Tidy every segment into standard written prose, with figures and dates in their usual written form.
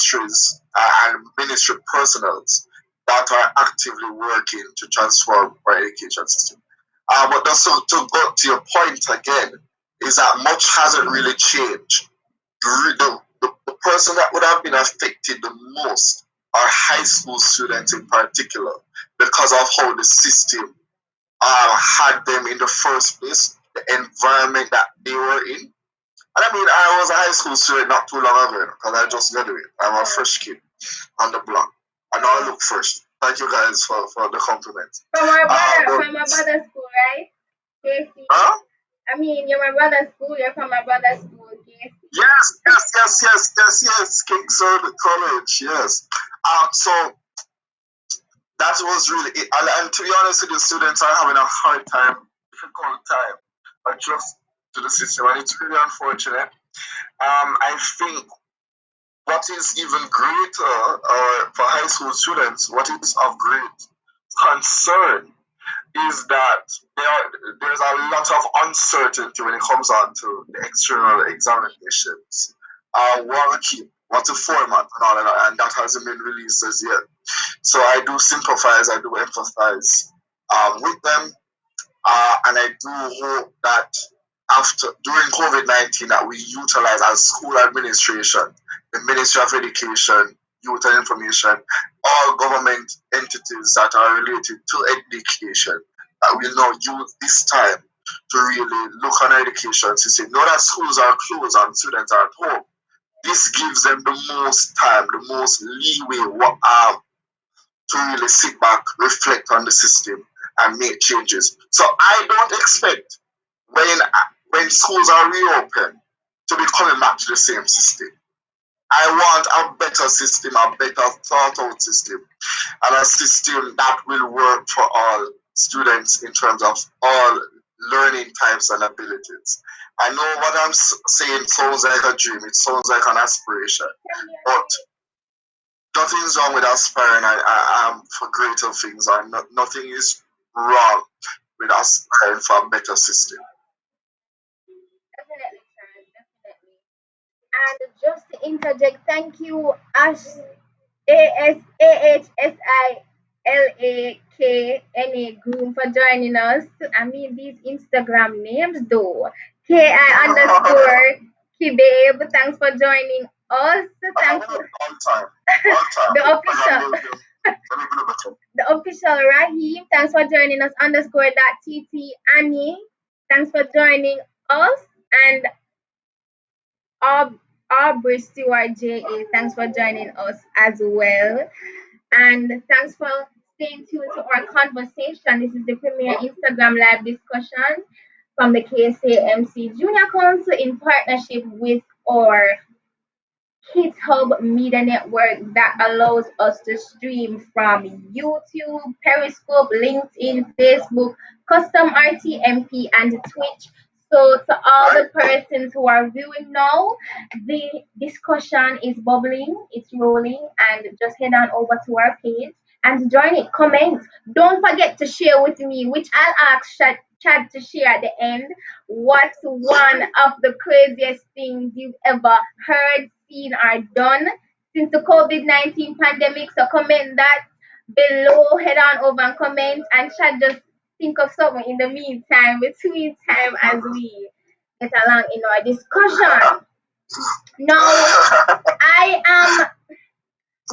ministries and ministry personnels that are actively working to transform our education system. But also to go to your point again, is that much hasn't really changed. The person that would have been affected the most are high school students in particular, because of how the system had them in the first place, the environment that they were in. And I mean, I was a high school student not too long ago because I just graduated. I'm a fresh kid on the block. I know I look fresh. Thank you guys for the compliment. From my brother's school, right? KC. Huh? I mean, you're my brother's school. You're from my brother's school, KC. Yes. Kingsford College, yes. So that was really it. And to be honest with you, students are having a hard time, difficult time, adjust to the system, and it's really unfortunate. I think what is even greater for high school students, what is of great concern, is that there's a lot of uncertainty when it comes on to the external examinations. What to format and all of that, and that hasn't been released as yet. So I do sympathize, I do empathize with them, and I do hope that during COVID-19 that we utilize as school administration, the Ministry of Education, Youth and Information, all government entities that are related to education, that will now use this time to really look on education system. Know that schools are closed and students are at home. This gives them the most time, the most leeway to really sit back, reflect on the system, and make changes. So I don't expect when schools are reopened to be coming back to the same system. I want a better system, a better thought out system, and a system that will work for all students in terms of all learning types and abilities. I know what I'm saying sounds like a dream, it sounds like an aspiration, but nothing's wrong with aspiring for greater things, and nothing is wrong with aspiring for a better system. Definitely, Sean, definitely. And just to interject, thank you, ASAHSILAKNA Groom, for joining us. I mean, these Instagram names though. KI underscore Kibabe, thanks for joining us. Thank you. All time. The official Raheem, thanks for joining us. Underscore that TT Annie, thanks for joining us. And Aubrey Stewart JA, thanks for joining us as well. And thanks for staying tuned to our conversation. This is the premier Instagram live discussion from the KSAMC Junior Council in partnership with our GitHub Media Network that allows us to stream from YouTube, Periscope, LinkedIn, Facebook, Custom RTMP, and Twitch. So to all the persons who are viewing now, the discussion is bubbling, it's rolling, and just head on over to our page and join it. Comment. Don't forget to share with me, which I'll ask Chad to share at the end. What's one of the craziest things you've ever heard, seen, or done since the COVID-19 pandemic? So comment that below. Head on over and comment, and Chad just think of something in the meantime, between time, as we get along in our discussion. Now, I am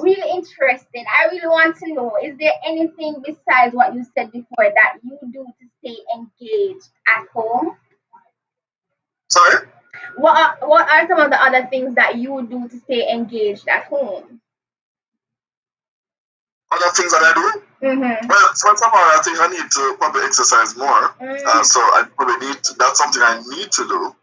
really interested. I really want to know, is there anything besides what you said before that you do to stay engaged at home? Sorry? What are some of the other things that you do to stay engaged at home? Other things that I do? Mm-hmm. Well, first of all, I think I need to probably exercise more. So I probably that's something I need to do.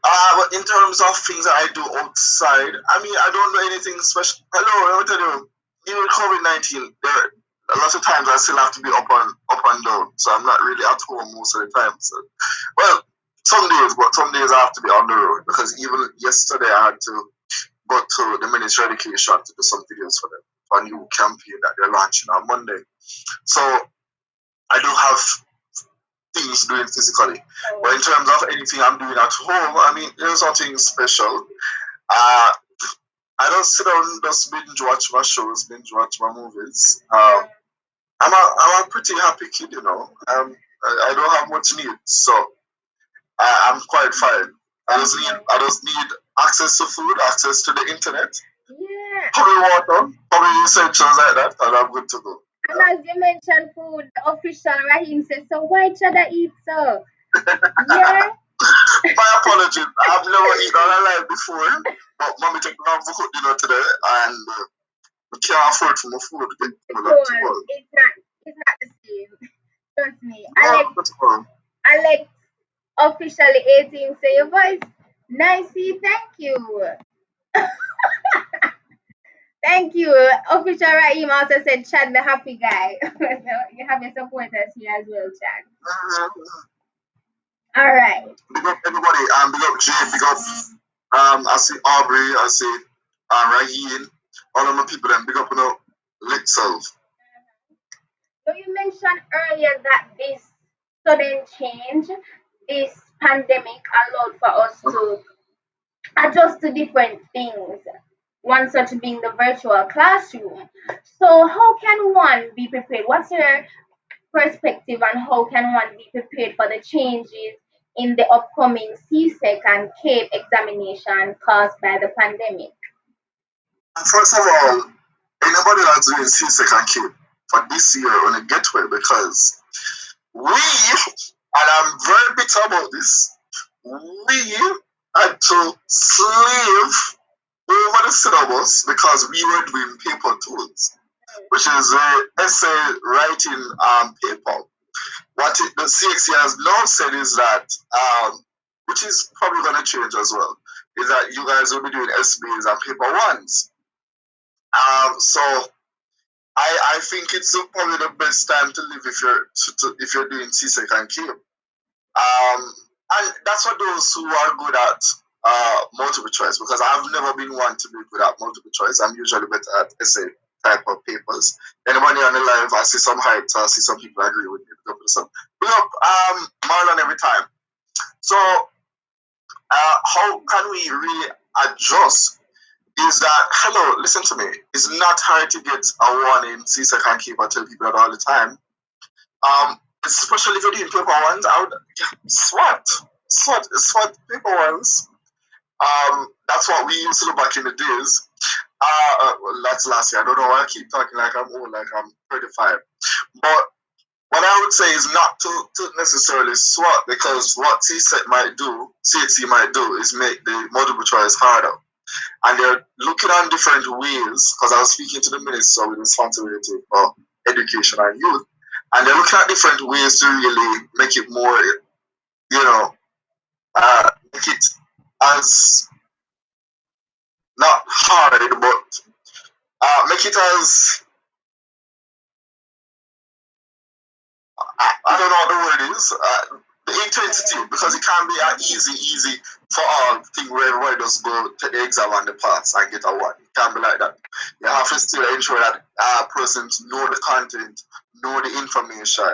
But in terms of things that I do outside, I mean, I don't do anything special. Hello, let me tell you, even with COVID-19, there a lot of times I still have to be up and down. So I'm not really at home most of the time. So, well, some days I have to be on the road, because even yesterday I had to go to the Ministry of Education to do some videos for them, for a new campaign that they're launching on Monday. So I do have things doing physically. But in terms of anything I'm doing at home, I mean, there's nothing special. I don't sit down and just binge watch my shows, binge watch my movies. I'm a pretty happy kid, you know. I don't have much need, so I'm quite fine. I just need access to food, access to the internet, Yeah. probably water, probably essentials like that, and I'm good to go. And as you mentioned food, the official Rahim says, so why should I eat so? Yeah. My apologies. I've never eaten all my life before, but mommy take me out for cook dinner today, and we can't afford for my food to get It's people to all. work. It's not the same. Trust me. No, that's fine. Alex officially 18 say your voice. Nicey, thank you. Thank you. Official Rahim also said Chad the happy guy. So you have your supporters here as well, Chad. All right. Big up everybody. Big up Jay. Big up. I see Aubrey. I see Raheen. All of my people. Then big up you know lit self. So you mentioned earlier that this sudden change, this pandemic allowed for us to adjust to different things. One such being the virtual classroom. So how can one be prepared? What's your perspective on how can one be prepared for the changes in the upcoming CSEC and CAPE examination caused by the pandemic? First of all, anybody that's doing C-second kid for this year on a gateway because we, and I'm very bitter about this, we had to slave over the syllabus because we were doing paper tools, which is a essay writing paper. The CXC has now said is that, which is probably going to change as well, is that you guys will be doing SBs and paper ones. So I think it's probably the best time to live if you're doing CSEC and CAPE. And that's for those who are good at multiple choice because I've never been one to be good at multiple choice. I'm usually better at essay type of papers. Anybody on the live, I see some heights, I see some people agree with me. Big up Marlon every time. So how can we really adjust? Is that hello? Listen to me. It's not hard to get a 1 in CSEC and CAPE. I tell people that all the time. Especially if you're doing paper ones, I would SWAT paper ones. That's what we used to do back in the days. Well, that's last year. I don't know why I keep talking like I'm old, like I'm 35. But what I would say is not to necessarily SWAT because what CHC might do is make the multiple choice harder. And they're looking on different ways because I was speaking to the minister with responsibility for education and youth. And they're looking at different ways to really make it more, make it as not hard, but make it as I don't know what the word is. The intensity, because it can't be an easy for all thing where everybody just go take the exam and the pass and get a 1. It can't be like that. You have to still ensure that persons know the content, know the information,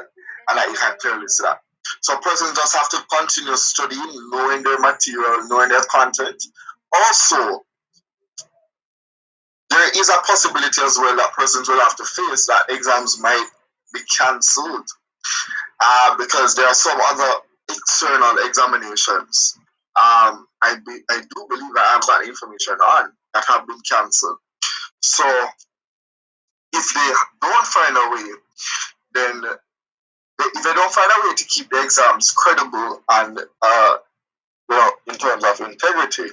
and that you can clearly see that. So persons just have to continue studying, knowing their material, knowing their content. Also, there is a possibility as well that persons will have to face that exams might be cancelled because there are some other external examinations. I do believe I have that information on that have been cancelled. So if they don't find a way, then if they don't find a way to keep the exams credible and in terms of integrity,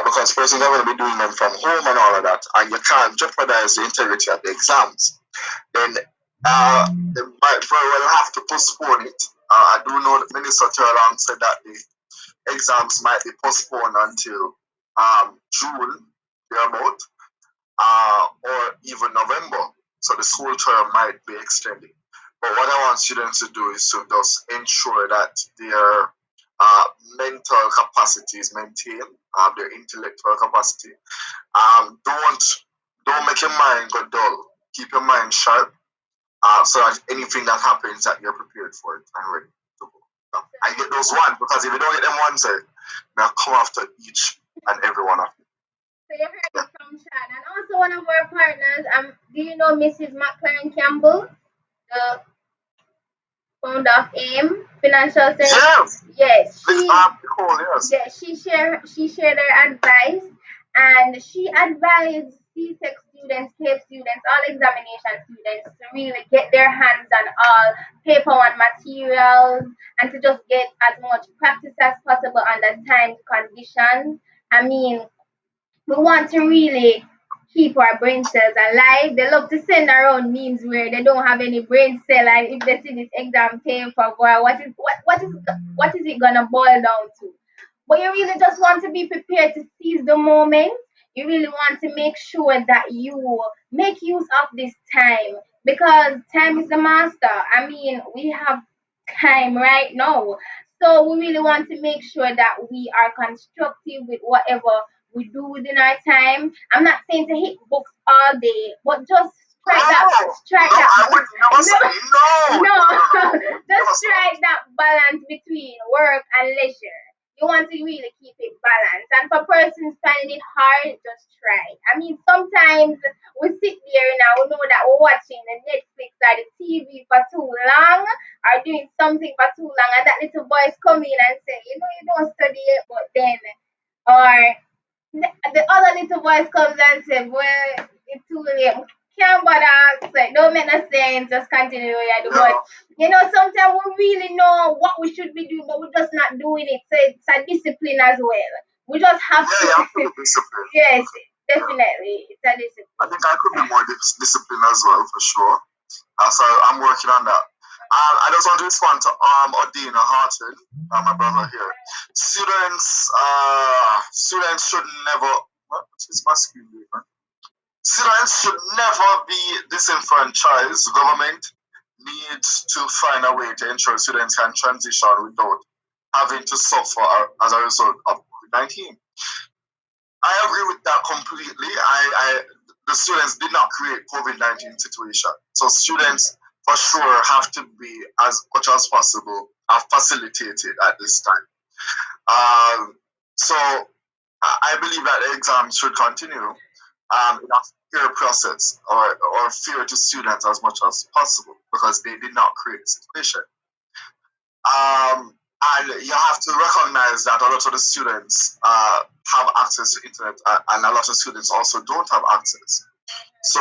because persons are going to be doing them from home and all of that, and you can't jeopardize the integrity of the exams, then they might very well have to postpone it. I do know that Minister Terlang said that the exams might be postponed until June, thereabout, or even November. So the school term might be extended. But what I want students to do is to just ensure that their mental capacity is maintained, their intellectual capacity. Don't make your mind go dull. Keep your mind sharp, so that anything that happens, that you're prepared for it and ready to go. I get those ones because if you don't get them ones, now come after each and every one of them. So you heard it from Chad. And also one of our partners, do you know Mrs. McLaren Campbell, the founder of AIM Financial Services? Yes, Yes, this she Nicole, yes. yeah, she shared her advice, and she advised C-Tech students, CAPE students, all examination students to really get their hands on all paper and materials, and to just get as much practice as possible under timed conditions. I mean, we want to really keep our brain cells alive. They love to send around memes where they don't have any brain cell, and if they see this exam paper, boy, what is it gonna boil down to? But you really just want to be prepared to seize the moment. You really want to make sure that you make use of this time, because time is the master. I mean, we have time right now. So we really want to make sure that we are constructive with whatever we do within our time. I'm not saying to hit books all day, but just strike that No, strike no, that I would never no, say no, no, no, no, no, no. I would just never say that. strike that balance between work and leisure. You want to really keep it balanced. And for persons finding it hard, just try. I mean, sometimes we sit there now, we know that we're watching the Netflix or the TV for too long, or doing something for too long, and that little voice come in and say, you don't study it, but then, or the other little voice comes and says, well, it's too late. Can't bother. Like, don't make no sense. Just continue what you do. But, Yeah, sometimes we really know what we should be doing, but we're just not doing it. So it's a discipline as well. We just have yeah, to, you have to be disciplined. yes, Yeah. definitely. It's a I discipline. think I could be more disciplined as well, for sure. So I'm working on that. I just want to respond to Odina Harton, my brother here. Students should never. What is my screen doing, man? Students should never be disenfranchised. Government needs to find a way to ensure students can transition without having to suffer as a result of COVID-19. I agree with that completely. The students did not create COVID-19 situation, so students for sure have to be as much as possible facilitated at this time. So I believe that the exams should continue in a fair process, or fair to students as much as possible, because they did not create the situation. And you have to recognize that a lot of the students have access to internet, and a lot of students also don't have access. So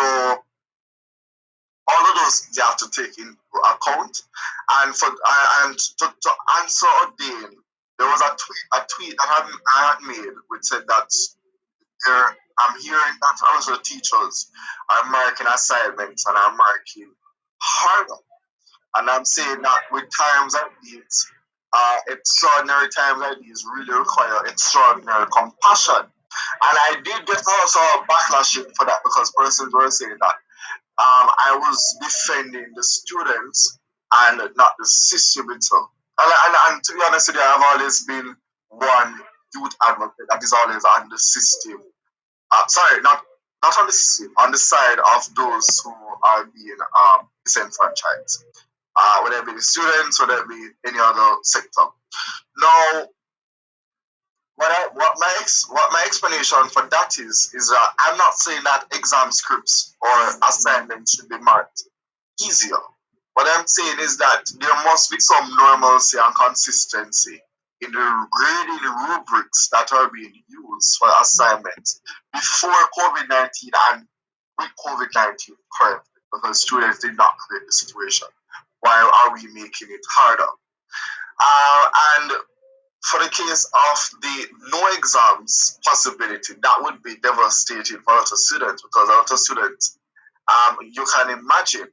all of those they have to take into account. And to answer Odin, there was a tweet that I had made which said that I'm hearing that a lot of teachers are marking assignments and are marking harder. And I'm saying that with times like these, extraordinary times like these really require extraordinary compassion. And I did get also a backlash for that, because persons were saying that I was defending the students and not the system itself. And to be honest with you, I've always been one youth advocate that is always on the system. Sorry, not on the system, on the side of those who are being disenfranchised, whether it be the students, whether it be any other sector. Now, what my explanation for that is that I'm not saying that exam scripts or assignments should be marked easier. What I'm saying is that there must be some normalcy and consistency in the grading rubrics that are being used for assignments before COVID-19 and with COVID-19 currently, because students did not create the situation. Why are we making it harder? And for the case of the no exams possibility, that would be devastating for a lot of students, because a lot of students, you can imagine,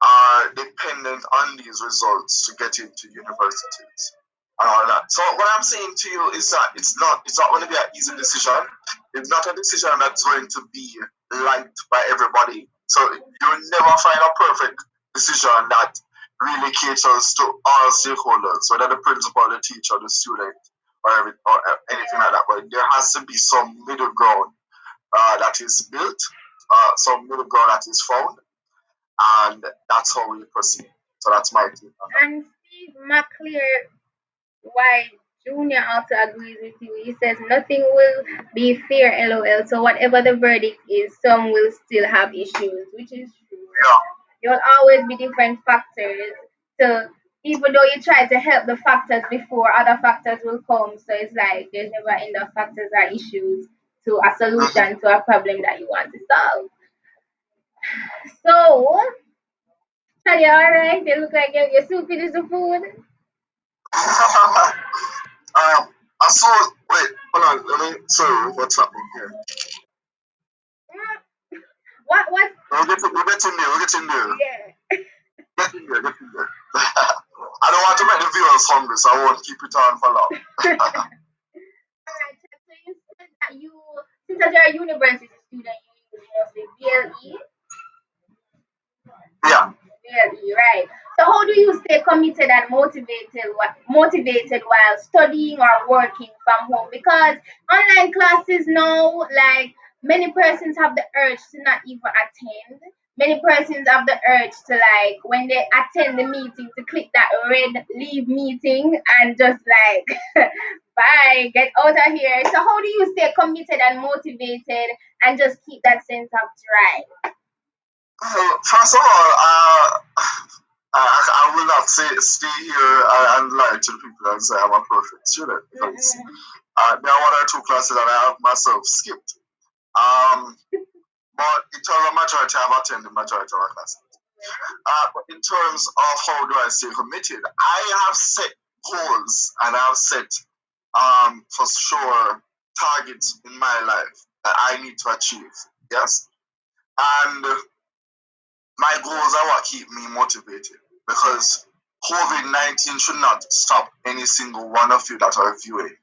are dependent on these results to get into universities and all that. So what I'm saying to you is that it's not going to be an easy decision. It's not a decision that's going to be liked by everybody. So you'll never find a perfect decision that really caters to all stakeholders, whether the principal, the teacher, the student, or anything like that. But there has to be some middle ground that is built, some middle ground that is found, and that's how we proceed. So that's my take on that. And Steve McClear, why Junior also agrees with you. He says nothing will be fair, lol. So whatever the verdict is, some will still have issues, which is true. Yeah. There'll always be different factors. So even though you try to help the factors before, other factors will come. So it's like there's never enough factors or issues to a Mhm. solution to a problem that you want to solve. So, Charlie, all right, they look like you're still finished the food. I saw. Wait, hold on. Let me. Sorry, what's happening here? What? We're getting there. We're getting there. Yeah. Getting there. Getting there. I don't want to make the viewers hungry, so I won't keep it on for long. Alright, so you said that since that you're a university student, you use mostly VLE, Yeah. VLE, right? So how do you stay committed and motivated while studying or working from home? Because online classes now, like many persons have the urge to not even attend. Many persons have the urge to like when they attend the meeting to click that red leave meeting and just like bye, get out of here. So how do you stay committed and motivated and just keep that sense of drive? First of all, I will not stay here and lie to the people and say I'm a perfect student because Mm-mm. there are one or two classes that I have myself skipped. Um, but in terms of majority, I've attended majority of our classes. But in terms of how do I stay committed, I have set goals and I've set for sure targets in my life that I need to achieve. Yes, and my goals are what keep me motivated because COVID-19 should not stop any single one of you that are viewing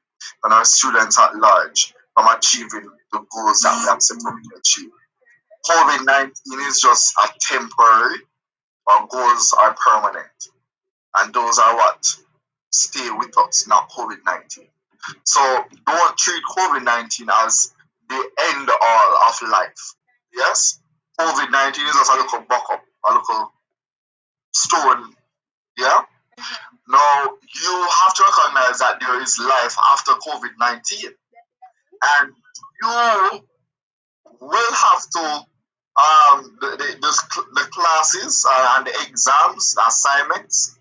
and our students at large from achieving the goals that we have set out to achieve. COVID-19 is just a temporary, our goals are permanent, and those are what stay with us, not COVID-19. So don't treat COVID-19 as the end all of life. Yes? COVID-19 is just a little buck up, a little stone. Yeah? Now, you have to recognize that there is life after COVID 19. And you will have to, the classes and the exams, the assignments,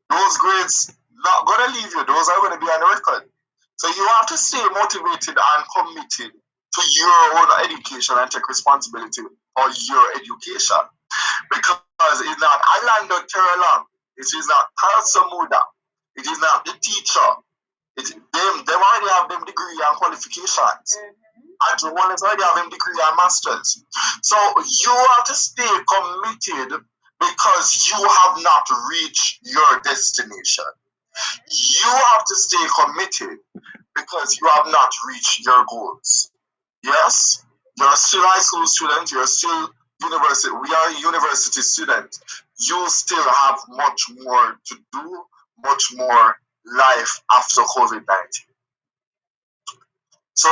those grades not going to leave you. Those are going to be on record. So you have to stay motivated and committed to your own education and take responsibility for your education. Because it's not Orlando Terrelon, it is not Muda, it is not the teacher. Them already have them degree and qualifications. And the one is already have them degree and masters. So you have to stay committed because you have not reached your destination. You have to stay committed because you have not reached your goals. Yes, you're still high school student, you're still university, we are university students. You still have much more to do, much more life after COVID-19. So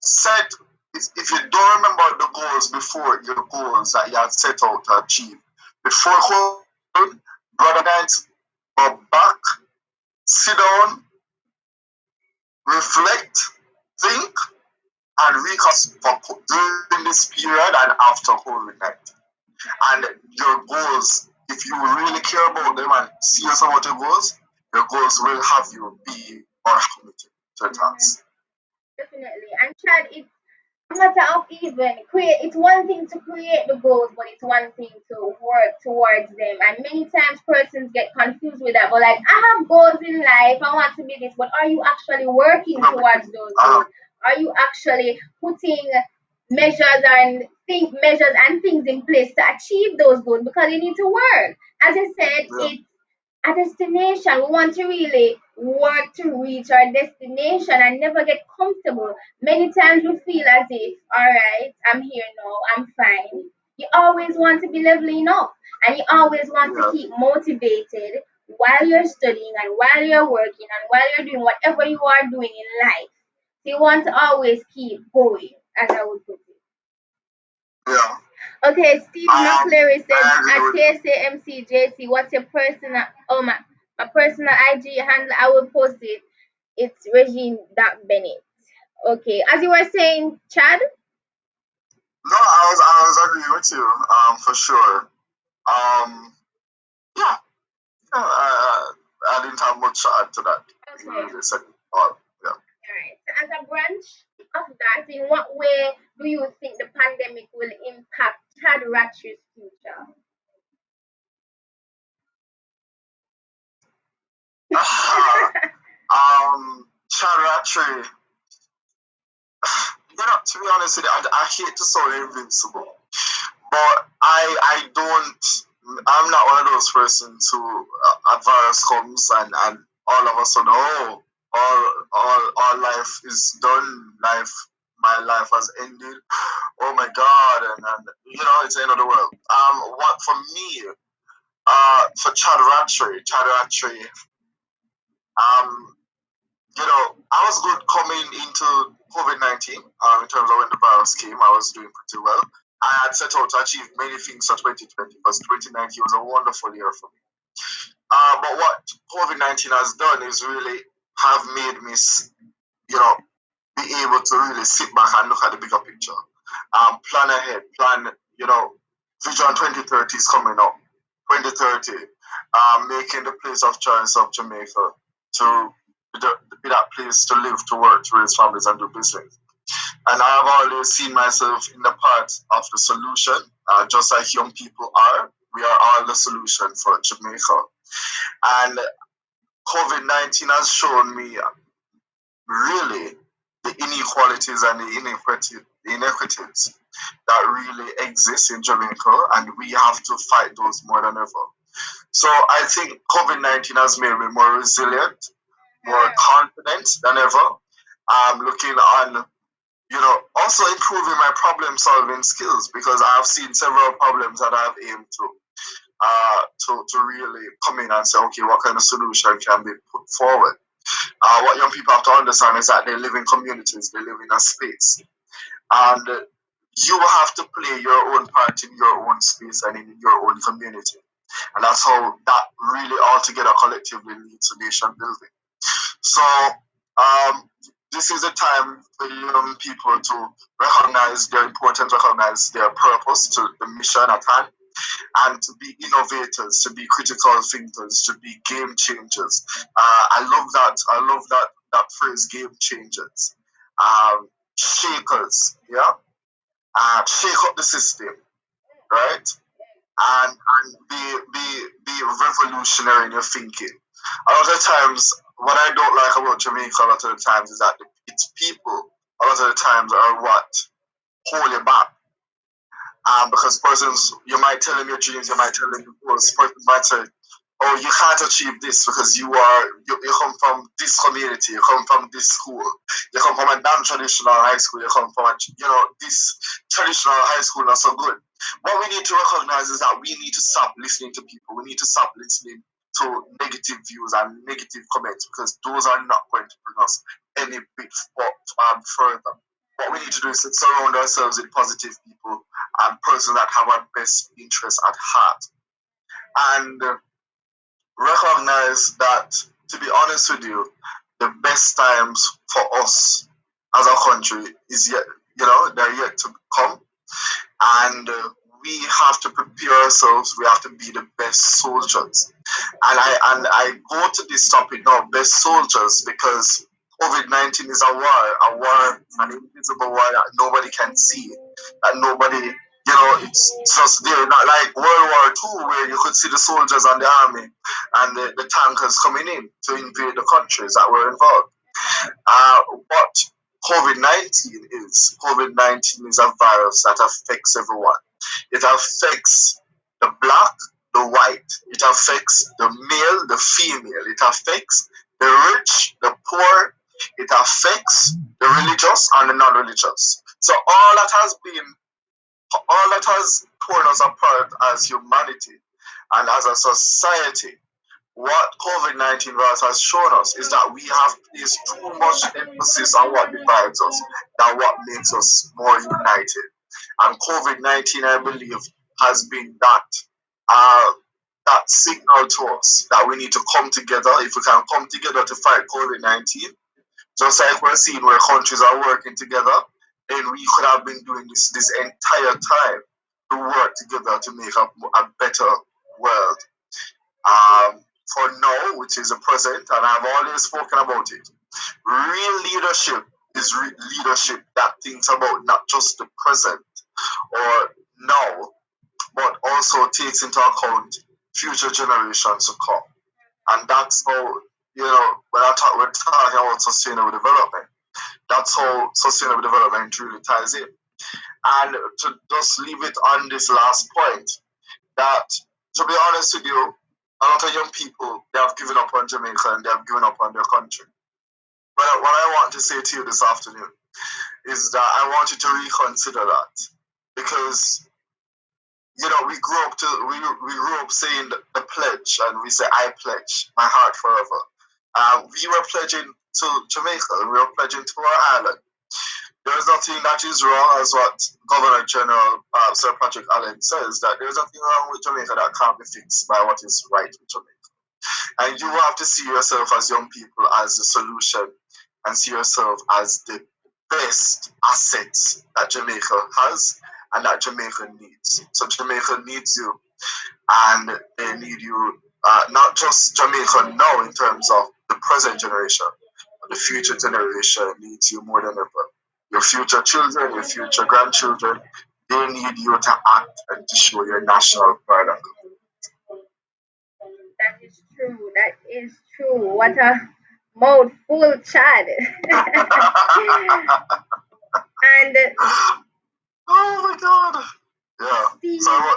set if you don't remember the goals before, your goals that you have set out to achieve before COVID, brother guys, go back, sit down, reflect, think, and recap during this period and after COVID-19. And your goals, if you really care about them and serious about your goals will have you be more committed to the task. Definitely. And Chad, it's a matter of even create. It's one thing to create the goals, but it's one thing to work towards them. And many times persons get confused with that. But like, I have goals in life. I want to be this. But are you actually working towards those Uh, goals? Are you actually putting measures and things in place to achieve those goals? Because you need to work. As I said, yeah, it's a destination. We want to really work to reach our destination and never get comfortable. Many times we feel as if, all right, I'm here now, I'm fine. You always want to be leveling up and you always want to yeah, keep motivated while you're studying and while you're working and while you're doing whatever you are doing in life. So you want to always keep going, as I would put it. yeah. Okay, Steve McCleary said I agree at with you. KSAMC JC, what's your personal? Oh my. a personal IG handle. I will post it. It's Regine.Bennett. Okay, as you were saying, Chad. No, I was agreeing with you, for sure. Yeah, yeah, I didn't have much to add to that. You Okay. really said it all. Yeah. Alright. So as a branch of that, in what way do you think the pandemic will impact Chad Ratcher's future? Charity. To be honest with you, I hate to sound invincible, but I don't. I'm not one of those persons who a virus comes and all of a sudden, oh, all life is done. My life has ended. Oh my God, and it's the end of the world. What for me, for Chad Ratchery, um, I was good coming into COVID-19. In terms of when the virus came, I was doing pretty well. I had set out to achieve many things for 2020 because 2019 was a wonderful year for me. But what COVID-19 has done is really have made me, be able to really sit back and look at the bigger picture. Plan ahead, Vision 2030 is coming up. 2030, making the place of choice of Jamaica to be that place to live, to work, to raise families and do business. And I have always seen myself in the part of the solution, just like young people are. We are all the solution for Jamaica. And COVID-19 has shown me really the inequalities and the inequities that really exist in Jamaica, and we have to fight those more than ever. So I think COVID-19 has made me more resilient, more confident than ever. I'm looking on, also improving my problem solving skills because I've seen several problems that I've aimed to really come in and say, okay, what kind of solution can be put forward? What young people have to understand is that they live in communities, they live in a space, and you have to play your own part in your own space and in your own community. And that's how that really all together collectively leads to nation building. So um, this is a time for young people to recognize their importance, recognize their purpose to the mission at hand, and to be innovators, to be critical thinkers, to be game changers. I love that. I love that phrase, game changers. Shakers, yeah. Shake up the system, right? And be revolutionary in your thinking. A lot of times, what I don't like about Jamaica a lot of the times is that its people a lot of the times are what hold you back. Because persons, you might tell them your dreams, you might tell them your goals. Persons might say, "Oh, you can't achieve this because you come from this community, you come from this school, you come from a non-traditional high school, you come from this traditional high school not so good." What we need to recognize is that we need to stop listening to people. We need to stop listening to negative views and negative comments because those are not going to bring us any bit further. What we need to do is to surround ourselves with positive people and persons that have our best interests at heart. And recognize that, to be honest with you, the best times for us as a country is yet, they're yet to come. And we have to prepare ourselves. We have to be the best soldiers. And I go to this topic now, best soldiers, because COVID-19 is a war, an invisible war that nobody can see, that nobody, it's just there, not like World War II where you could see the soldiers and the army and the tankers coming in to invade the countries that were involved. What COVID 19 is a virus that affects everyone. It affects the black, the white. It affects the male, the female. It affects the rich, the poor. It affects the religious and the non-religious. So all that has torn us apart as humanity and as a society, what COVID-19 virus has shown us is that we have placed too much emphasis on what divides us than what makes us more united. And COVID-19, I believe, has been uh, that signal to us that we need to come together. If we can come together to fight COVID-19, just like we're seeing where countries are working together, then we could have been doing this entire time to work together to make a better world. For now, which is the present, and I've always spoken about it, real leadership is leadership that thinks about not just the present or now, but also takes into account future generations to come. And that's how, when we're talking about sustainable development, that's how sustainable development really ties in. And to just leave it on this last point, that, to be honest with you, a lot of young people, they have given up on Jamaica and they have given up on their country. But what I want to say to you this afternoon is that I want you to reconsider that. Because, we grew up saying the pledge, and we say, I pledge my heart forever. We were pledging to Jamaica, we were pledging to our island. There is nothing that is wrong, as what Governor General Sir Patrick Allen says, that there is nothing wrong with Jamaica that can't be fixed by what is right with Jamaica. And you have to see yourself as young people as the solution, and see yourself as the best assets that Jamaica has and that Jamaica needs. So Jamaica needs you, and they need you, not just Jamaica now in terms of the present generation, but the future generation needs you more than ever. Your future children, your future grandchildren, they need you to act and to show your national pride and That is true. That is true. What a mouthful, Chad. And oh my god. Yeah. Steve, sorry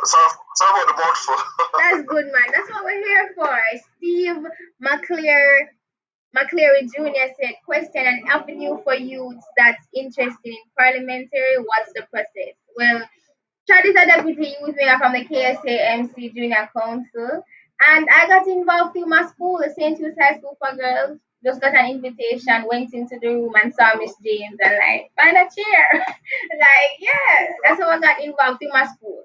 about the mouthful. that's good, man. That's what we're here for. Steve McCleary Jr. said, question an avenue for youths that's interested in parliamentary. What's the process? Well, Chad is a deputy youth mayor from the KSAMC Junior Council. And I got involved through my school, the St. Louis High School for Girls. Just got an invitation, went into the room and saw Miss James and like, find a chair. Like, yeah, that's how I got involved through my school.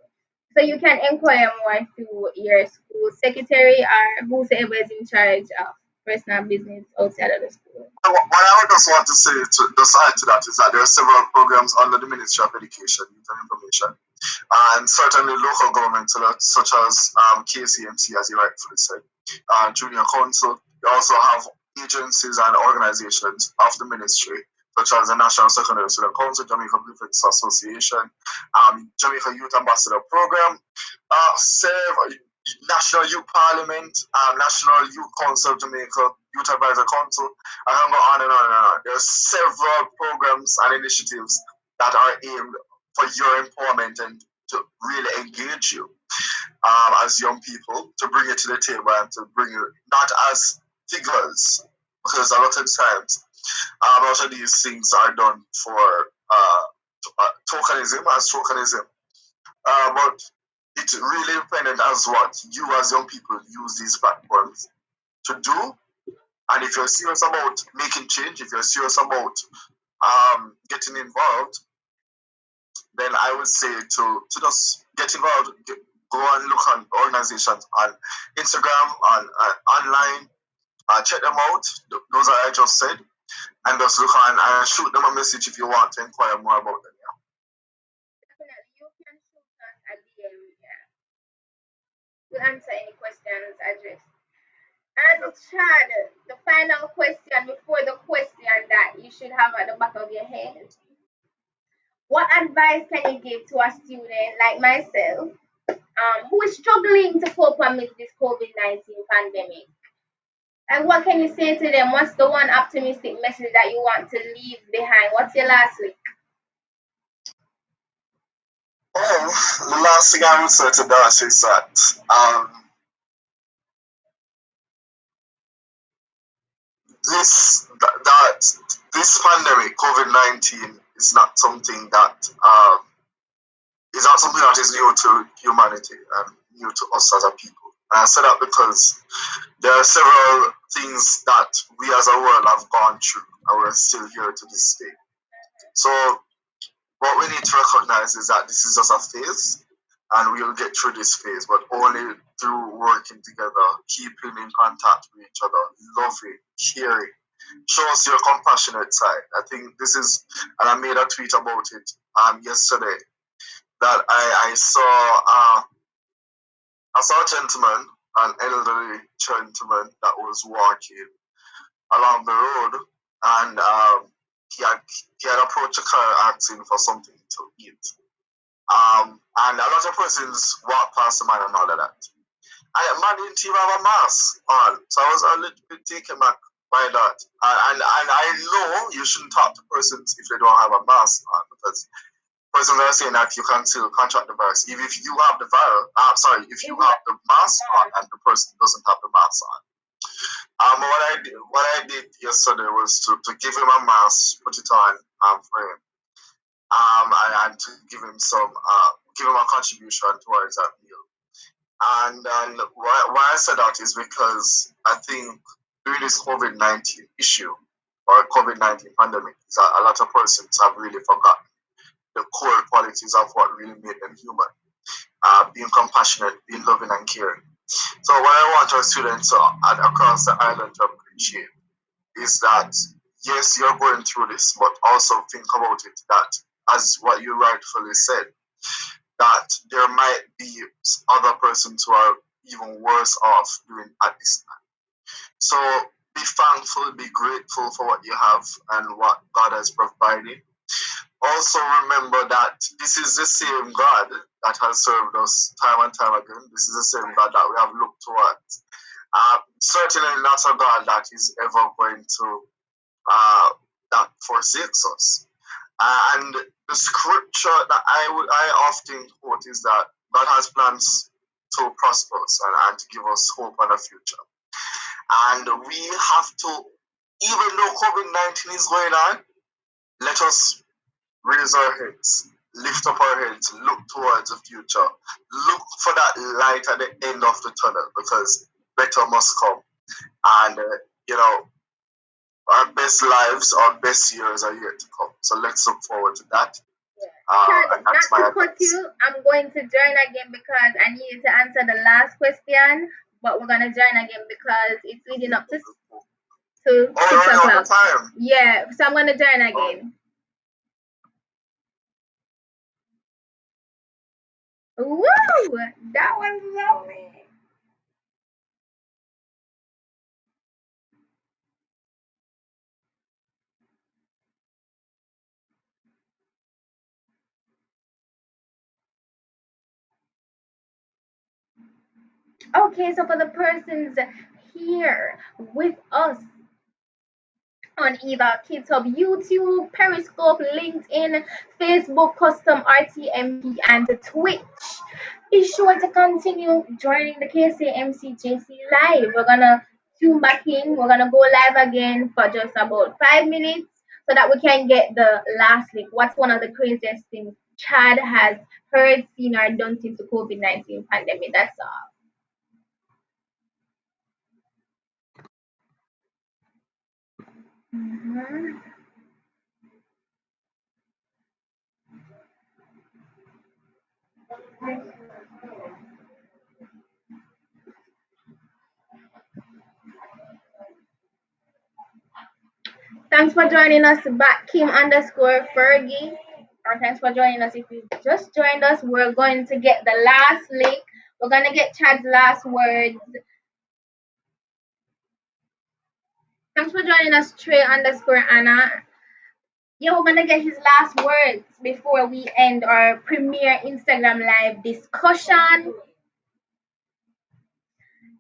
So you can inquire more through your school secretary or whoever is in charge of personal business outside of the school. What I would just want to say to just add to that is that there are several programs under the Ministry of Education, Youth and Information, and certainly local governments such as KSAMC, as you rightfully said, Junior Council. You also have agencies and organizations of the ministry, such as the National Secondary Student Council, Jamaica Prefects Association, Jamaica Youth Ambassador Program, serve National Youth Parliament, National Youth Council of Jamaica, Youth Advisor Council. I can go on and on and on. There are several programs and initiatives that are aimed for your empowerment and to really engage you as young people, to bring it to the table and to bring you not as figures, because a lot of times a lot of these things are done for tokenism, but it's really dependent as what you as young people use these platforms to do. And if you're serious about making change, if you're serious about getting involved, then I would say to just get involved, go and look on organizations on Instagram, on online, check them out. Those are I just said, and just look on and shoot them a message if you want to inquire more about them. Definitely, you can shoot us at DM. Yeah. We'll answer any questions addressed. And Chad, the final question before the question that you should have at the back of your head. What advice can you give to a student like myself who is struggling to cope amidst this COVID-19 pandemic? And what can you say to them? What's the one optimistic message that you want to leave behind? What's your last week? Oh, the last thing I would say to Darcy is that this pandemic, COVID-19, is not something that is new to humanity and new to us as a people. And I say that because there are several things that we as a world have gone through, and we're still here to this day. So what we need to recognize is that this is just a phase, and we'll get through this phase, but only through working together, keeping in contact with each other, loving, caring. Show us your compassionate side. I think this is, and I made a tweet about it yesterday, that I saw a gentleman, an elderly gentleman that was walking along the road, and he had approached a car asking for something to eat. And a lot of persons walk past the man and all of that. Man didn't even have a mask on, so I was a little bit taken back by that. And I know you shouldn't talk to persons if they don't have a mask on, because persons are saying that you can still contract the virus. If you have the virus, if you have the mask on and the person doesn't have the mask on. What I did yesterday was to give him a mask, put it on for him, and to give him a contribution towards that meal. And why I said that is because I think during this COVID-19 issue or COVID-19 pandemic, a lot of persons have really forgotten the core qualities of what really made them human. Being compassionate, being loving and caring. So what I want our students across the island to appreciate is that yes, you're going through this, but also think about it that, as what you rightfully said, that there might be other persons who are even worse off during at this time. So be thankful, be grateful for what you have and what God has provided. Also remember that this is the same God that has served us time and time again. This is the same God that we have looked towards. Certainly not a God that is ever going to that forsakes us. And the scripture that I often quote is that God has plans to prosper us and to give us hope and a future. And we have to, even though COVID-19 is going on, let us raise our heads, lift up our heads, look towards the future, look for that light at the end of the tunnel, because better must come. And our best lives, our best years are yet to come. So let's look forward to that. Chad, And not that's my to cut advice. you, I'm going to join again because I need to answer the last question, but we're gonna join again because it's leading up to Oh, six we're running out o'clock. of time. Yeah, so I'm gonna join Oh, again. Woo! That was lovely. Okay, so for the persons here with us on either KidTub, YouTube, Periscope, LinkedIn, Facebook, Custom RTMP, and Twitch. Be sure to continue joining the KSAMC JC live. We're gonna tune back in. We're gonna go live again for just about 5 minutes so that we can get the last link. What's one of the craziest things Chad has heard, seen, or done since the COVID-19 pandemic? That's all. Mhm. Thanks for joining us back, Kim underscore Fergie. Or thanks for joining us. If you just joined us, we're going to get the last link. We're gonna get Chad's last words. Thanks for joining us, Trey underscore Anna. Yeah, we're gonna get his last words before we end our premiere Instagram live discussion.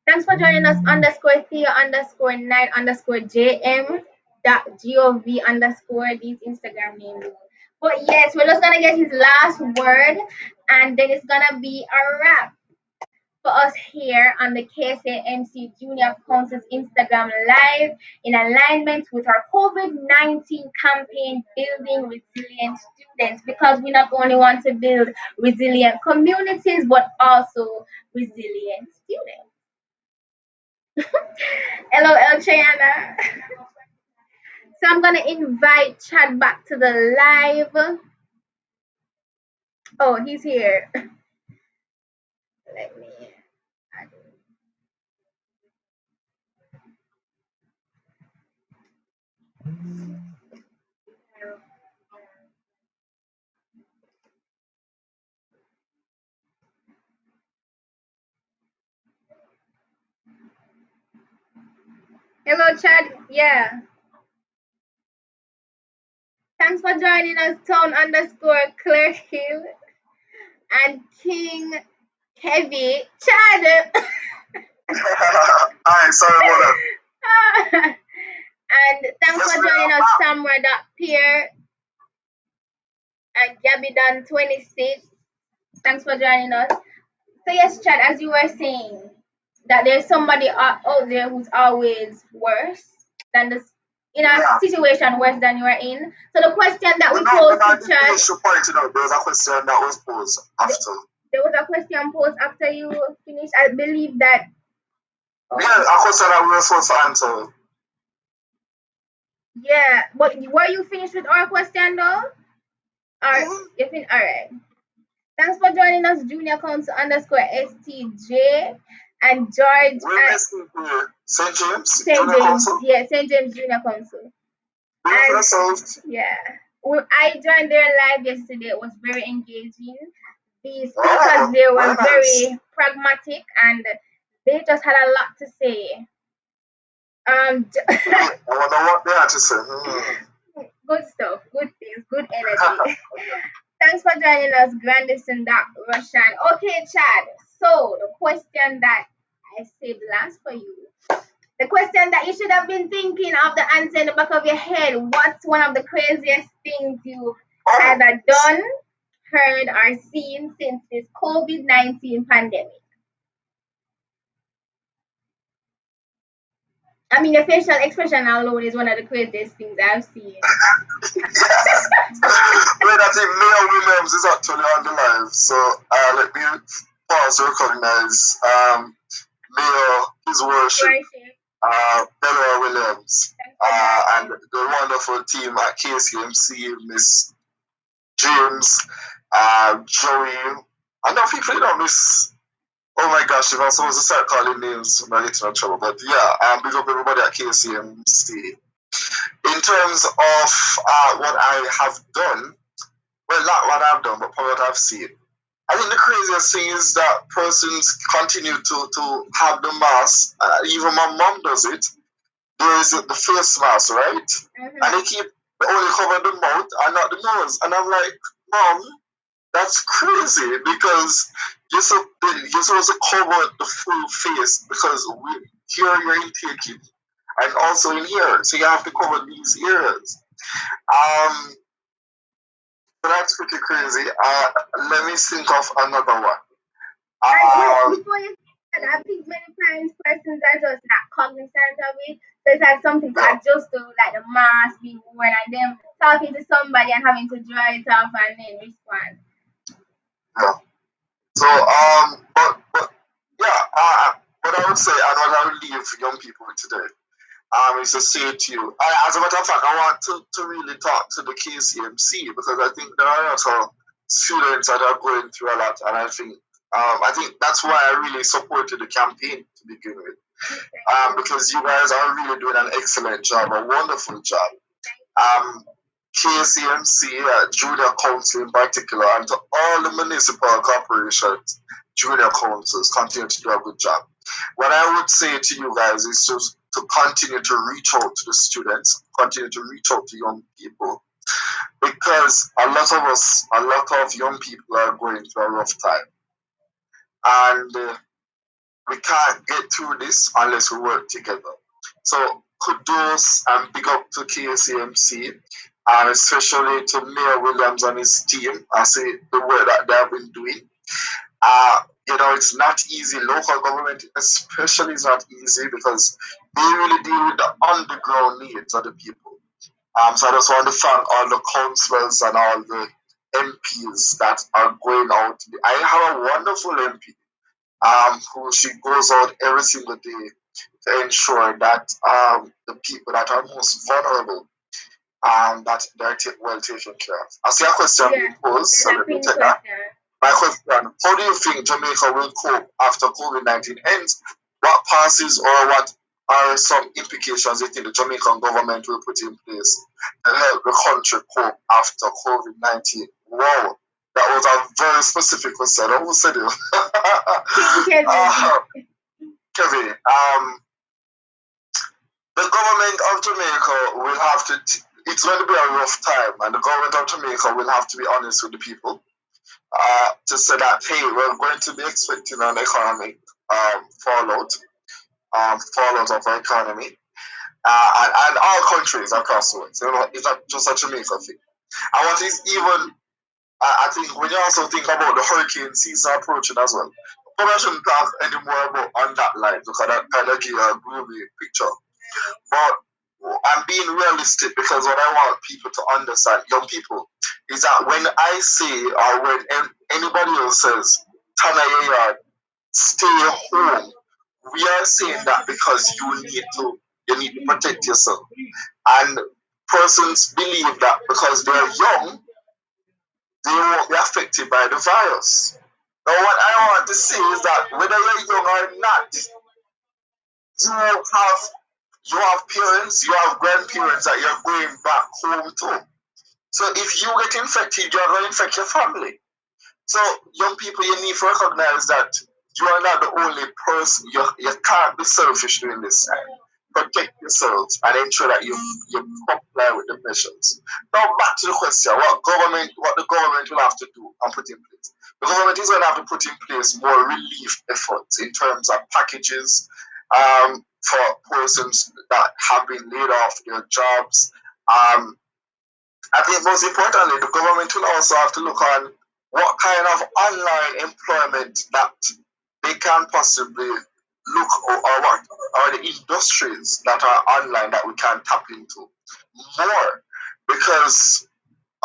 Thanks for joining us, underscore Theo underscore night underscore JM dot gov underscore these Instagram names. But yes, we're just gonna get his last word and then it's gonna be a wrap for us here on the KSAMC Junior Council's Instagram Live in alignment with our COVID-19 campaign, Building Resilient Students, because we not only want to build resilient communities, but also resilient students. Hello, El Chayana. So I'm gonna invite Chad back to the live. Oh, he's here. Hello, Chad. Yeah. Thanks for joining us, Town underscore Claire Hill and King Heavy. Chad. Alright, sorry about that. And thanks Yes, for we joining are us, back. Samra.Pierre and Gabby Dan26. Thanks for joining us. So yes, Chad, as you were saying, that there's somebody out there who's always worse than this, in a Yeah. situation worse than you are in. So the question that we But posed to I didn't Chad, finish your point, there was a question that was posed after. there was a question posed after you finished. I believe that. Oh, Yeah, a question that we were supposed to answer. yeah, but were you finished with our question though? Or you fin? All right. Thanks for joining us, Junior Council underscore STJ and George We're at listening to St. James, St. Junior James. Council. Yeah, St. James Junior Council. Bring And yourself. yeah, I joined their live yesterday. It was very engaging. The speakers there were very pragmatic and they just had a lot to say. I wonder what they had to say. Good stuff, good things, good energy. Thanks for joining us, Grandison Russian. Okay, Chad. So the question that I saved last for you. The question that you should have been thinking of the answer in the back of your head. What's one of the craziest things you've either done, heard, or seen since this COVID-19 pandemic? I mean, your facial expression alone is one of the craziest things I've seen. Wait, I think Mayor Williams is actually on the live, so let me pause to recognize Mayor, His Worship, Bella Williams, and the wonderful team at KSAMC, Miss James, Joey, I know people, Miss. Oh my gosh, if I was supposed to start calling names, I'm not getting in trouble. But yeah, big up everybody at KSAMC. In terms of what I have done, well, not what I've done, but probably what I've seen. I think the craziest thing is that persons continue to have the mask. Even my mom does it. There is the face mask, right? And they only cover the mouth and not the nose. And I'm like, Mom, that's crazy because you're supposed to cover the full face because here you're intaking and also in here. So you have to cover these areas. So that's pretty crazy. Let me think of another one. Before you say that, I think many times persons are just not cognizant of it. So it's like something to adjust to, like the mask being worn and them talking to somebody and having to draw it off and then respond. Yeah. So, but yeah, what I would say and what I would leave young people today is to say to you, as a matter of fact, I want to really talk to the KCMC because I think there are also students that are going through a lot, and I think that's why I really supported the campaign to begin with, because you guys are really doing an excellent job, a wonderful job. KSAMC, Junior Council in particular, and to all the municipal corporations, junior councils, continue to do a good job. What I would say to you guys is just to continue to reach out to the students, continue to reach out to young people, because a lot of young people are going through a rough time. And we can't get through this unless we work together. So kudos and big up to KSAMC, and especially to Mayor Williams and his team. I say the work that they have been doing. It's not easy. Local government especially is not easy because they really deal with the underground needs of the people. So I just want to thank all the councillors and all the MPs that are going out. I have a wonderful MP who she goes out every single day to ensure that the people that are most vulnerable, that they're well taken care of. I see a question being posed, so let me take that. My question, how do you think Jamaica will cope after COVID-19 ends? What passes or what are some implications you think the Jamaican government will put in place to help the country cope after COVID-19? Wow, that was a very specific question. Who said it? Kevin. uh, Kevin, the government of Jamaica will have to. It's going to be a rough time, and the government of Jamaica will have to be honest with the people to say that, hey, we're going to be expecting an economic fallout, fallout of our economy, and all countries across the world. So, it's not just a Jamaica thing. And what is even, I think, when you also think about the hurricane season approaching as well, probably I shouldn't talk anymore about on that line because that kind of gives a gloomy picture. But I'm being realistic because what I want people to understand, young people, is that when I say or when anybody else says, Tana Yard, stay home, we are saying that because you need to protect yourself. And persons believe that because they're young, they won't be affected by the virus. Now, what I want to say is that whether you're young or not, you have parents, you have grandparents that you're going back home to. So if you get infected, you're going to infect your family. So young people, you need to recognize that you are not the only person. You can't be selfish during this time. Protect yourselves and ensure that you comply with the measures. Now back to the question: what the government will have to do and put in place? The government is going to have to put in place more relief efforts in terms of packages for persons that have been laid off their jobs. I think most importantly, the government will also have to look on what kind of online employment that they can possibly look or what are the industries that are online that we can tap into more. Because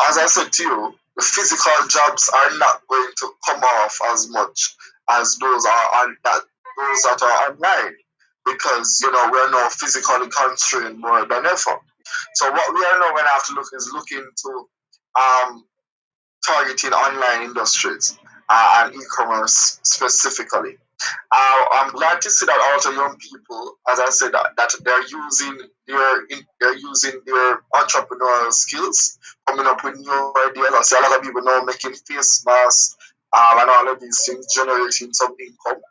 as I said to you, the physical jobs are not going to come off as much as those that are online. Because we're now physically constrained more than ever. So what we are now going to have to look into um, targeting online industries and e-commerce specifically. I'm glad to see that also young people, as I said, that they're using their entrepreneurial skills, coming up with new ideas. I see a lot of people now making face masks and all of these things, generating some income.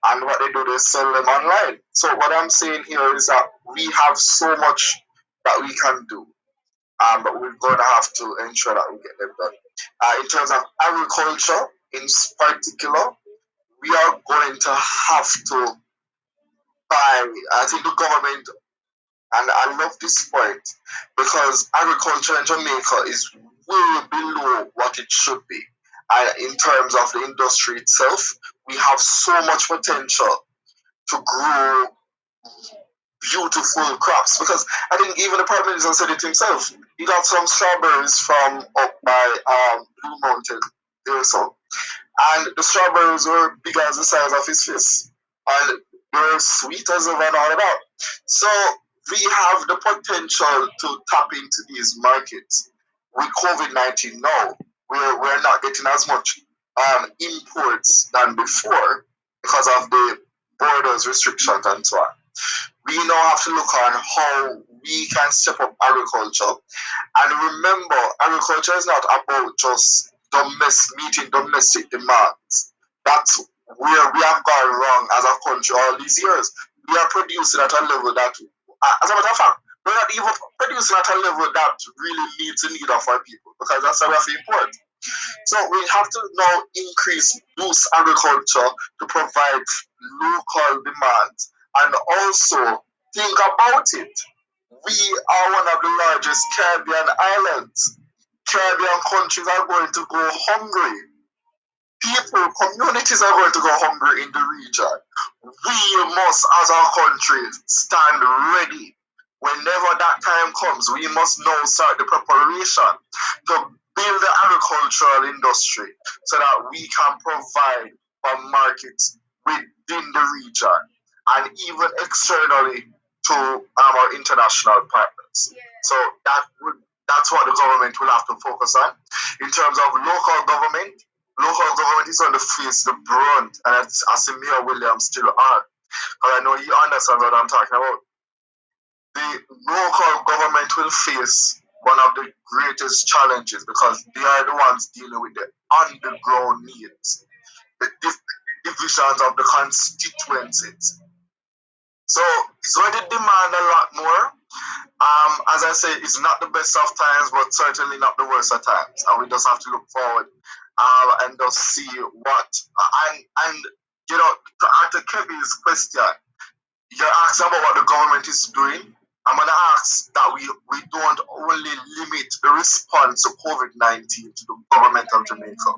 And what they do, they sell them online. So what I'm saying here is that we have so much that we can do, but we're going to have to ensure that we get them done. In terms of agriculture, in particular, we are going to have to buy. I think the government, and I love this point because agriculture in Jamaica is way below what it should be. And in terms of the industry itself, we have so much potential to grow beautiful crops because I think even the prime minister said it himself. He got some strawberries from up by Blue Mountain there, so and the strawberries were big as the size of his fist, and they were sweet as ever and all of that. So we have the potential to tap into these markets. With COVID-19 now, we're not getting as much imports than before because of the borders restrictions and so on. We now have to look on how we can step up agriculture. And remember, agriculture is not about just meeting domestic demands. That's where we have gone wrong as a country all these years. We are producing at a level that, as a matter of fact, we're not even producing at a level that really meets the need of our people because that's how we have to import. So we have to now boost agriculture to provide local demands and also think about it. We are one of the largest Caribbean islands. Caribbean countries are going to go hungry. Communities are going to go hungry in the region. We must, as a country, stand ready. Whenever that time comes, we must now start the preparation to build the agricultural industry so that we can provide for markets within the region and even externally to our international partners. So that's what the government will have to focus on. In terms of local government is going to face the brunt, and as Mayor Williams still are. because I know he understands what I'm talking about. The local government will face one of the greatest challenges because they are the ones dealing with the underground needs, the divisions of the constituencies. So it's going to demand a lot more. As I say, it's not the best of times, but certainly not the worst of times. And we just have to look forward and just see what. And you know, to answer Kevin's question, you're asking about what the government is doing. I'm going to ask that we don't only limit the response to COVID-19 to the government of Jamaica.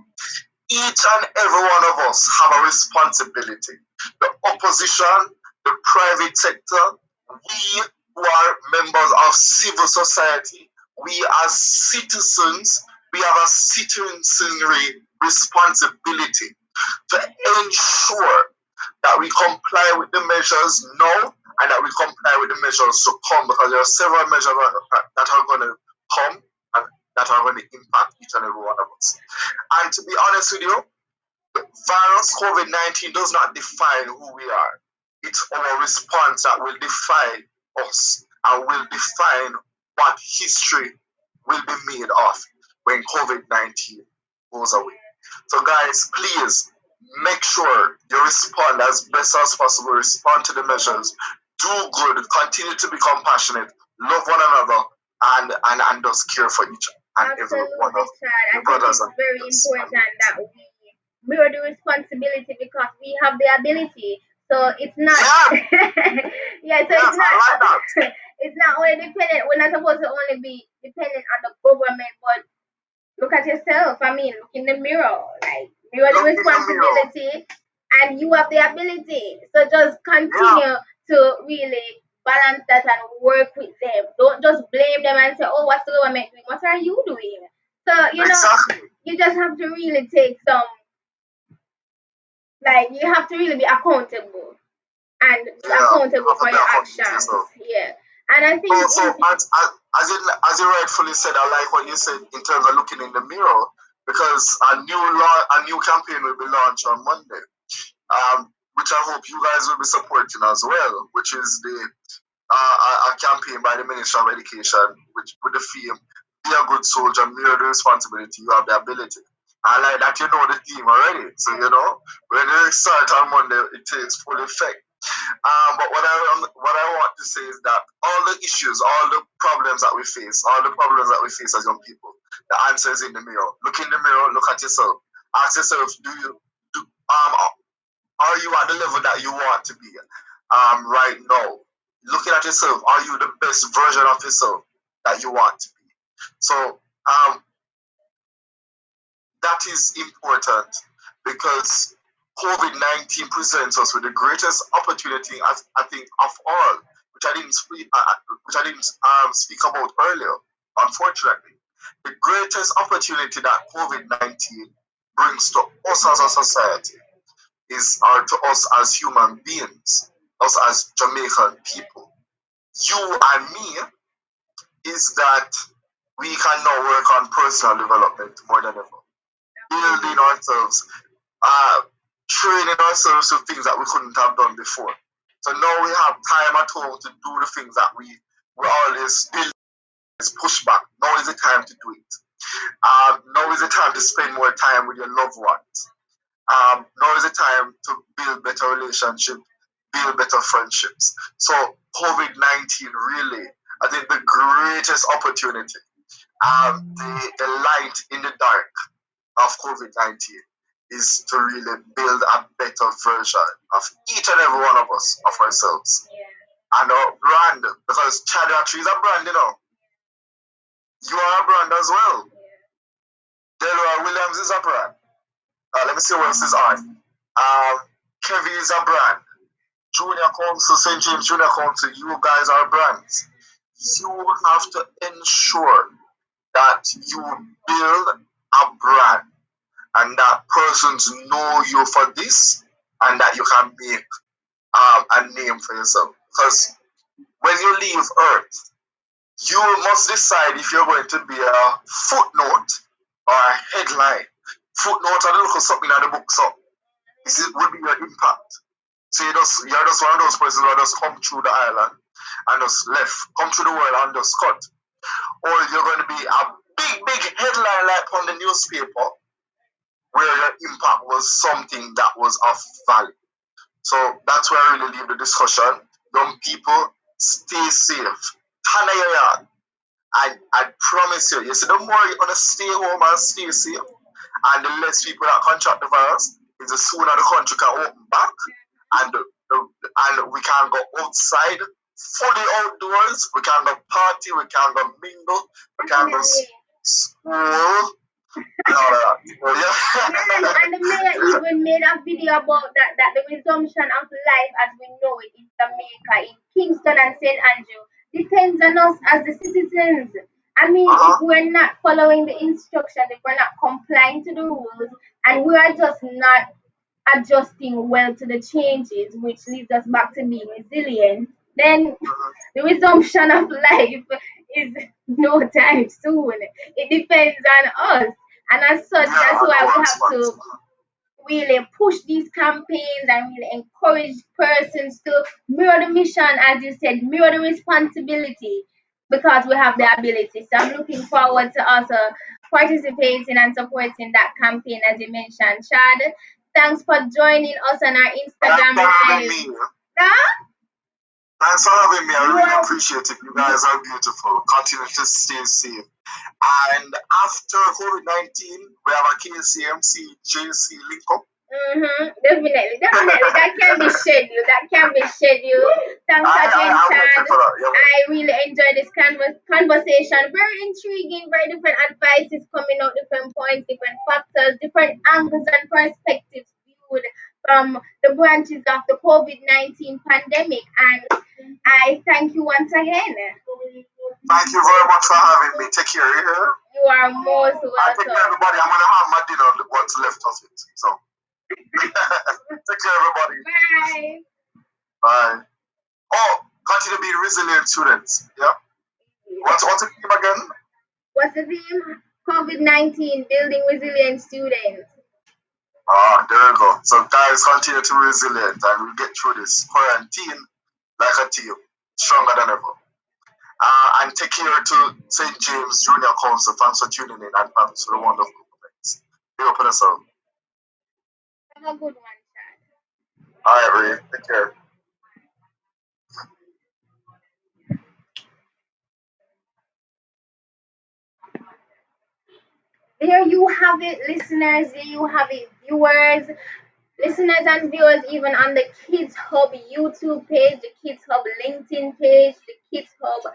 Each and every one of us have a responsibility. The opposition, the private sector, we who are members of civil society, we as citizens, we have a citizenry responsibility to ensure that we comply with the measures now and that we comply with the measures to come, because there are several measures that are going to come and that are going to impact each and every one of us. And to be honest with you, the virus COVID-19 does not define who we are. It's our response that will define us and will define what history will be made of when COVID-19 goes away. So guys, please make sure you respond as best as possible, respond to the measures, do good, continue to be compassionate, love one another, and just care for each and every one of Chad. your brothers I and think it's very sisters. important that we bear the responsibility because we have the ability. So it's not Yeah, yeah, so yes, it's I not like that. it's not only dependent, we're not supposed to only be dependent on the government, but look at yourself. I mean, look in the mirror. Like you are the Look in the mirror. responsibility and you have the ability. So just Yeah, continue to really balance that and work with them. Don't just blame them and say, oh, what's the government doing? What are you doing? So, exactly. you just have to really take some, like, you have to really be accountable and be Yeah, you accountable have to for be your accountable to actions. yourself. Yeah. And I think So as you rightfully said, I like what you said in terms of looking in the mirror, because a new campaign will be launched on Monday, which I hope you guys will be supporting as well, which is a campaign by the Ministry of Education, which with the theme "Be a good soldier, mirror the responsibility, you have the ability." I like that you know the theme already, so you know when they start on Monday, it takes full effect. But what I want to say is that all the issues, all the problems that we face, as young people, the answer is in the mirror. Look in the mirror, look at yourself. Ask yourself, are you at the level that you want to be right now? Looking at yourself, are you the best version of yourself that you want to be? So that is important because COVID-19 presents us with the greatest opportunity, I think, of all, which I didn't speak about earlier. Unfortunately, the greatest opportunity that COVID-19 brings to us as a society is to us as human beings, us as Jamaican people. You and me is that we can now work on personal development more than ever, building ourselves, uh, training ourselves to things that we couldn't have done before. So now we have time at home to do the things that we always push back. Now is the time to do it. Now is the time to spend more time with your loved ones. Now is the time to build better relationships, build better friendships. So COVID-19 really, I think the greatest opportunity, the light in the dark of COVID-19 is to really build a better version of each and every one of us, of ourselves. And our brand, because Chadiatry is a brand, you know. You are a brand as well. Delroy Williams is a brand. Let me see what else is on. Kevin is a brand. Junior Council, St. James Junior Council, you guys are brands. You have to ensure that you build a brand and that persons know you for this and that you can make a name for yourself. Because when you leave Earth, you must decide if you're going to be a footnote or a headline. Footnote, I look at something in the book, so this would be your impact. So you're just one of those persons who just come through the island and just left, come through the world and just cut. Or you're going to be a big headline like on the newspaper where your impact was something that was of value. So that's where I really leave the discussion. Young people, stay safe. Turn your yard. I promise you, you see, the more you're going to stay home and stay safe, and the less people that contract the virus, is the sooner the country can open back, and and we can go outside, fully outdoors. We can go party, we can go mingle, we can go school. Yes, and the mayor even made a video about that the resumption of life as we know it in Jamaica, in Kingston and St. Andrew depends on us as the citizens. I mean, if we're not following the instructions, if we're not complying to the rules, and we are just not adjusting well to the changes, which leads us back to being resilient, then the resumption of life is no time soon. It depends on us. And as such, that's why we have to really push these campaigns and really encourage persons to mirror the mission, as you said, mirror the responsibility, because we have the ability. So I'm looking forward to also participating and supporting that campaign, as you mentioned. Chad, thanks for joining us on our Instagram live. Huh? Thanks for having me. I really appreciate it. You guys are beautiful. Continue to stay safe. And after COVID-19, we have a KSAMC JC link up. Definitely. That can be scheduled. Thanks again, Chad. I really enjoyed this conversation. Very intriguing, very different advices coming out, different points, different factors, different angles and perspectives viewed from the branches of the COVID-19 pandemic. And I thank you once again. Thank you very much for having me. Take care. You are most welcome. Take care, everybody. I'm going to have my dinner, what's left of it. So, take care, everybody. Bye. Bye. Oh, continue to be resilient students. Yeah? What's the theme again? What's the theme? COVID-19, building resilient students. There you go. So, guys, continue to be resilient and we'll get through this quarantine like a team, stronger than ever. And take care to St. James Junior Council. Thanks for tuning in and thanks for the wonderful comments. Be open yourself. Have a good one, Chad. All right, Ray. Take care. There you have it, listeners. There you have it, viewers. Listeners and viewers, even on the Kids Hub YouTube page, the Kids Hub LinkedIn page, the Kids Hub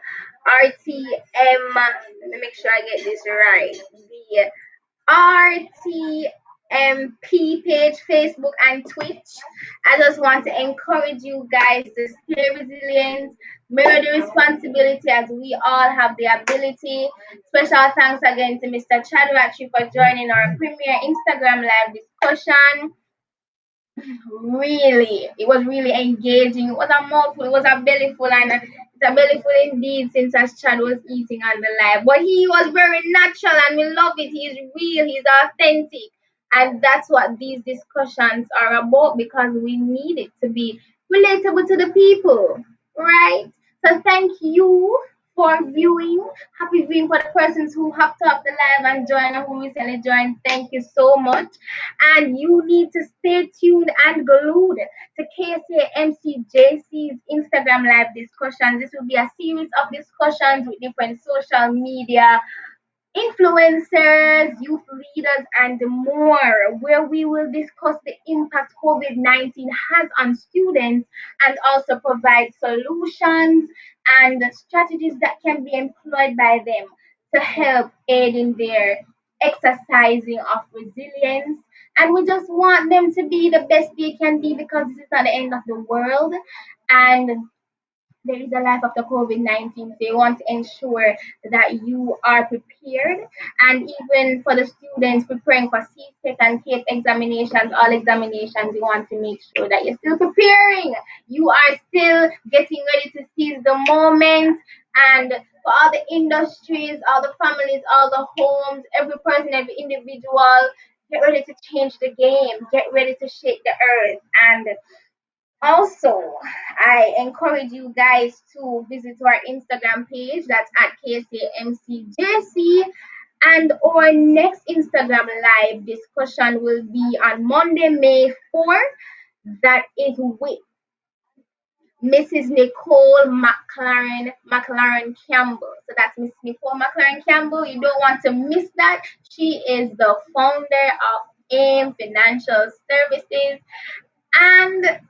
RTM. Let me make sure I get this right. The RTMP page, Facebook and Twitch. I just want to encourage you guys to stay resilient, mirror the responsibility as we all have the ability. Special thanks again to Mr. Chad Ratri for joining our premier Instagram live discussion. Really, it was really engaging. It was a mouthful, it was a bellyful, and it's a bellyful indeed since as Chad was eating on the live. But he was very natural and we love it. He's real, he's authentic. And that's what these discussions are about because we need it to be relatable to the people, right? So thank you for viewing. Happy viewing for the persons who hopped off the live and joined or who recently joined. Thank you so much. And you need to stay tuned and glued to KSAMC JC's Instagram live discussions. This will be a series of discussions with different social media influencers, youth leaders, and more, where we will discuss the impact COVID-19 has on students and also provide solutions and strategies that can be employed by them to help aid in their exercising of resilience. And we just want them to be the best they can be because this is not the end of the world. And there is a life after COVID-19. They want to ensure that you are prepared. And even for the students preparing for CSET and CAPE examinations, all examinations, you want to make sure that you're still preparing. You are still getting ready to seize the moment. And for all the industries, all the families, all the homes, every person, every individual, get ready to change the game. Get ready to shake the earth. And Also, I encourage you guys to visit our Instagram page, that's at KSAMCJC. And our next Instagram live discussion will be on Monday, May 4th. That is with Mrs. Nicole McLaren Campbell. So that's Miss Nicole McLaren Campbell. You don't want to miss that. She is the founder of AIM Financial Services. And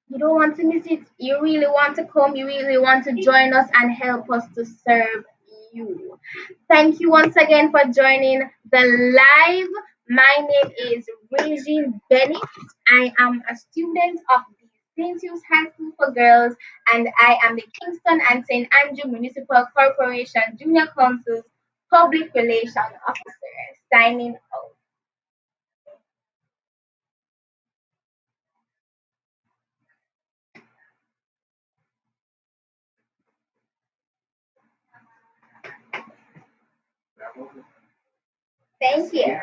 you don't want to miss it. You really want to come. You really want to join us and help us to serve you. Thank you once again for joining the live. My name is Regine Bennett. I am a student of the St. Hughes High School for Girls, and I am the Kingston and St. Andrew Municipal Corporation Junior Council's Public Relations Officer. Signing out. Thank you.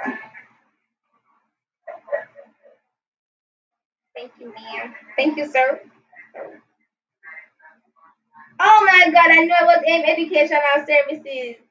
Thank you, ma'am. Thank you, sir. Oh my God, I know it was AIM Educational Services.